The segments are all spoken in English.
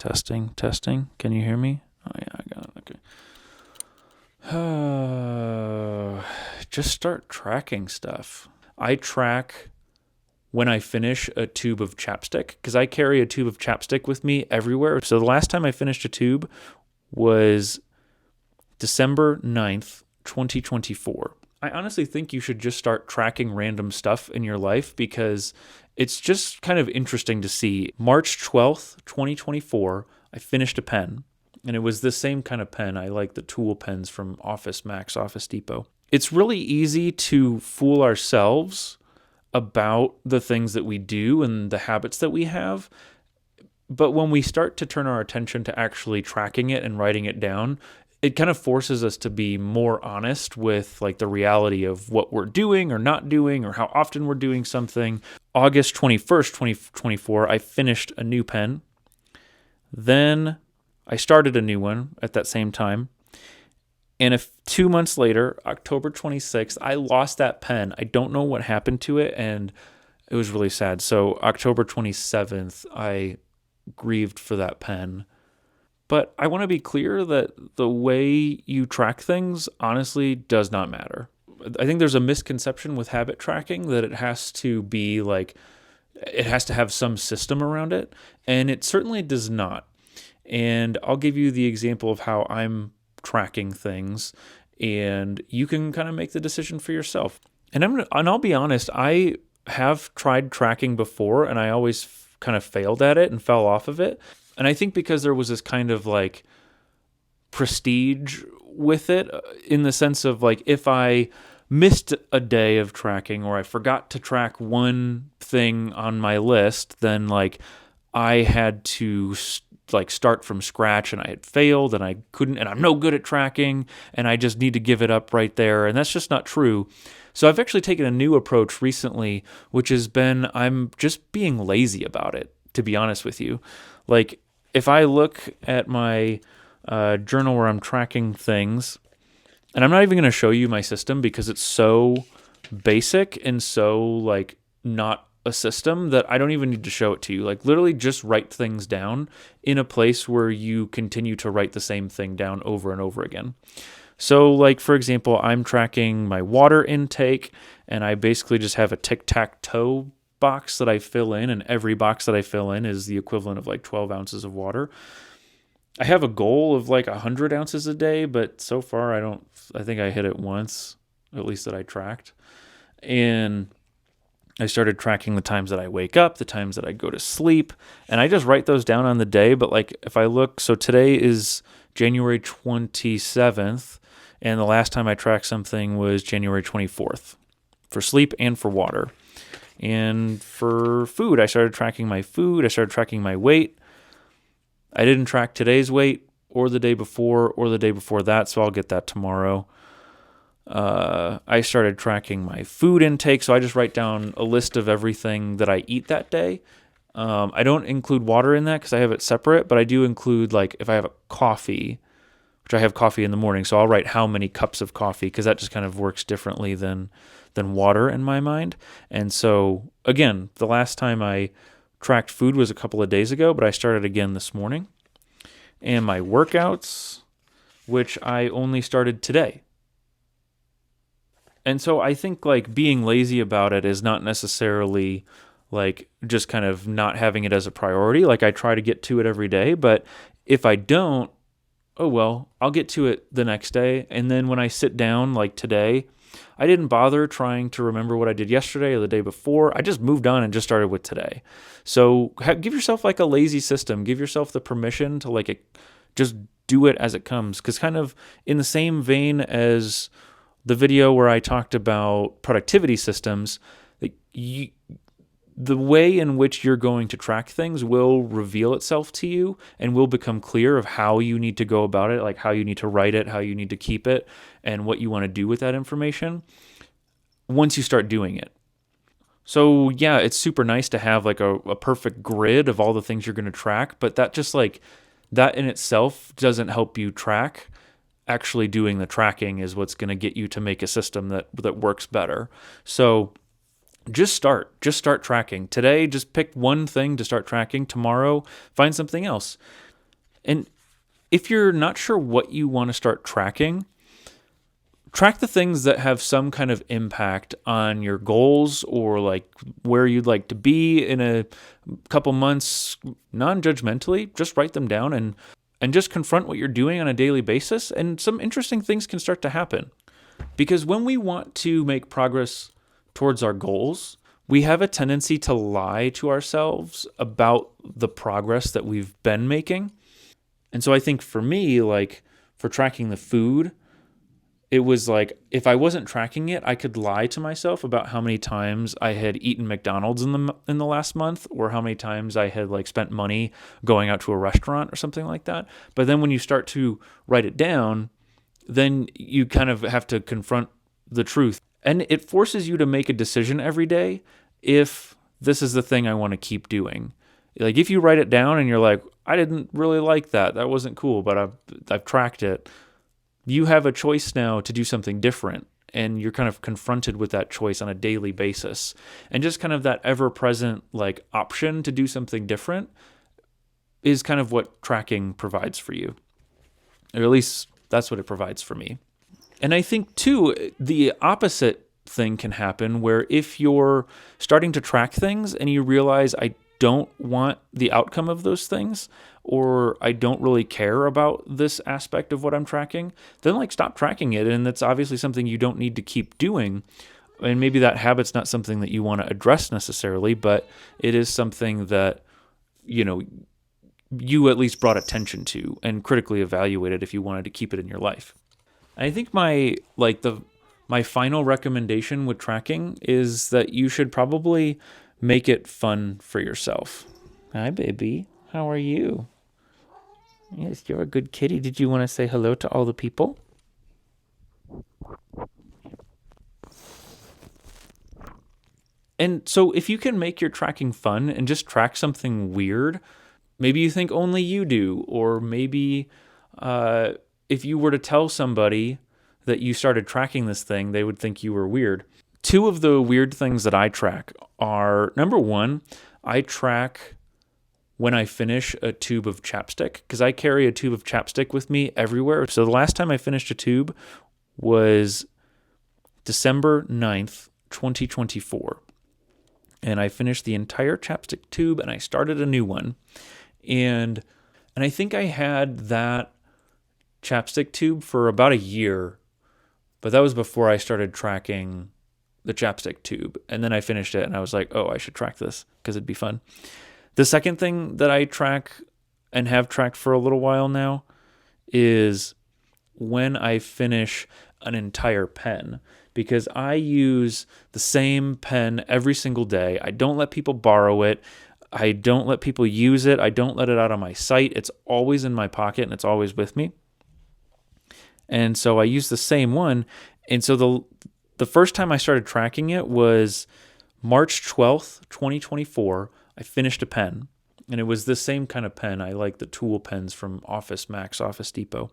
Testing, testing. Can you hear me? Oh, yeah, I got it. Okay. Just start tracking stuff. I track when I finish a tube of chapstick because I carry a tube of chapstick with me everywhere. So the last time I finished a tube was December 9th, 2024. I honestly think you should just start tracking random stuff in your life because it's just kind of interesting to see. March 12th, 2024, I finished a pen, and it was the same kind of pen. I like the tool pens from Office Max, Office Depot. It's really easy to fool ourselves about the things that we do and the habits that we have. But when we start to turn our attention to actually tracking it and writing it down, it kind of forces us to be more honest with like the reality of what we're doing or not doing or how often we're doing something. August 21st, 2024, I finished a new pen. Then I started a new one at that same time. And 2 months later, October 26th, I lost that pen. I don't know what happened to it, and it was really sad. So October 27th, I grieved for that pen. But I want to be clear that the way you track things honestly does not matter. I think there's a misconception with habit tracking that it has to be like, it has to have some system around it, and it certainly does not. And I'll give you the example of how I'm tracking things, and you can kind of make the decision for yourself. And I'll be honest, I have tried tracking before, and I always kind of failed at it and fell off of it. And I think because there was this kind of like prestige with it in the sense of like if I missed a day of tracking or I forgot to track one thing on my list, then like I had to like start from scratch and I had failed and I couldn't, and I'm no good at tracking and I just need to give it up right there. And that's just not true. So I've actually taken a new approach recently, which has been I'm just being lazy about it, to be honest with you. Like if I look at my journal where I'm tracking things, and I'm not even going to show you my system because it's so basic and so like not a system that I don't even need to show it to you. Like literally just write things down in a place where you continue to write the same thing down over and over again. So like, for example, I'm tracking my water intake and I basically just have a tic-tac-toe box that I fill in, and every box that I fill in is the equivalent of like 12 ounces of water. I have a goal of like 100 ounces a day, but so far I think I hit it once, at least that I tracked. And I started tracking the times that I wake up, the times that I go to sleep, and I just write those down on the day. But like if I look, so today is January 27th, and the last time I tracked something was January 24th for sleep and for water. And for food, I started tracking my food. I started tracking my weight. I didn't track today's weight or the day before that, so I'll get that tomorrow. I started tracking my food intake, so I just write down a list of everything that I eat that day. I don't include water in that because I have it separate, but I do include like if I have a coffee, which I have coffee in the morning, so I'll write how many cups of coffee because that just kind of works differently than water in my mind. And so again, the last time I tracked food was a couple of days ago, but I started again this morning. And my workouts, which I only started today. And so I think like being lazy about it is not necessarily like just kind of not having it as a priority. Like I try to get to it every day, but if I don't, oh well, I'll get to it the next day. And then when I sit down like today, I didn't bother trying to remember what I did yesterday or the day before. I just moved on and just started with today. So give yourself like a lazy system. Give yourself the permission to like just do it as it comes. Because kind of in the same vein as the video where I talked about productivity systems, the way in which you're going to track things will reveal itself to you and will become clear of how you need to go about it, like how you need to write it, how you need to keep it, and what you want to do with that information once you start doing it. So yeah, it's super nice to have like a perfect grid of all the things you're going to track, but that just like that in itself doesn't help you track. Actually doing the tracking is what's going to get you to make a system that works better. So just start tracking. Today, just pick one thing to start tracking. Tomorrow, find something else. And if you're not sure what you want to start tracking, track the things that have some kind of impact on your goals or like where you'd like to be in a couple months, non-judgmentally. Just write them down and just confront what you're doing on a daily basis, and some interesting things can start to happen. Because when we want to make progress towards our goals, we have a tendency to lie to ourselves about the progress that we've been making. And so I think for me, like for tracking the food, it was like if I wasn't tracking it, I could lie to myself about how many times I had eaten McDonald's in the last month, or how many times I had like spent money going out to a restaurant or something like that. But then when you start to write it down, then you kind of have to confront the truth. And it forces you to make a decision every day if this is the thing I want to keep doing. Like if you write it down and you're like, I didn't really like that. That wasn't cool, but I've tracked it. You have a choice now to do something different, and you're kind of confronted with that choice on a daily basis. And just kind of that ever-present like option to do something different is kind of what tracking provides for you. Or at least that's what it provides for me. And I think too, the opposite thing can happen where if you're starting to track things and you realize I don't want the outcome of those things, or I don't really care about this aspect of what I'm tracking, then like stop tracking it. And that's obviously something you don't need to keep doing. And maybe that habit's not something that you want to address necessarily, but it is something that, you at least brought attention to and critically evaluated if you wanted to keep it in your life. And I think my final recommendation with tracking is that you should probably make it fun for yourself. Hi, baby. How are you? Yes, you're a good kitty. Did you want to say hello to all the people? And so if you can make your tracking fun and just track something weird, maybe you think only you do, or maybe if you were to tell somebody that you started tracking this thing, they would think you were weird. Two of the weird things that I track are, number one, I track when I finish a tube of chapstick, because I carry a tube of chapstick with me everywhere. So the last time I finished a tube was December 9th, 2024. And I finished the entire chapstick tube and I started a new one. And I think I had that chapstick tube for about a year, but that was before I started tracking the chapstick tube. And then I finished it and I was like, oh, I should track this because it'd be fun. The second thing that I track and have tracked for a little while now is when I finish an entire pen, because I use the same pen every single day. I don't let people borrow it. I don't let people use it. I don't let it out of my sight. It's always in my pocket and it's always with me. And so I use the same one. And so the first time I started tracking it was March 12th, 2024. I finished a pen, and it was the same kind of pen. I like the tool pens from Office Max, Office Depot.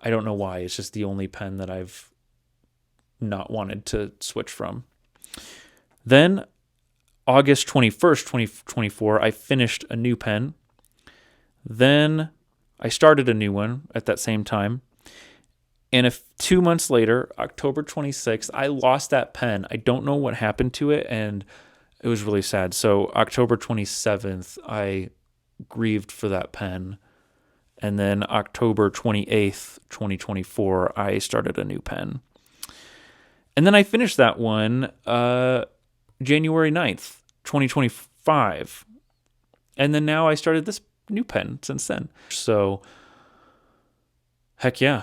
I don't know why. It's just the only pen that I've not wanted to switch from. Then August 21st, 2024, I finished a new pen. Then I started a new one at that same time. And 2 months later, October 26th, I lost that pen. I don't know what happened to it, and it was really sad. So October 27th, I grieved for that pen. And then October 28th, 2024, I started a new pen. And then I finished that one January 9th, 2025. And then now I started this new pen since then. So, heck yeah.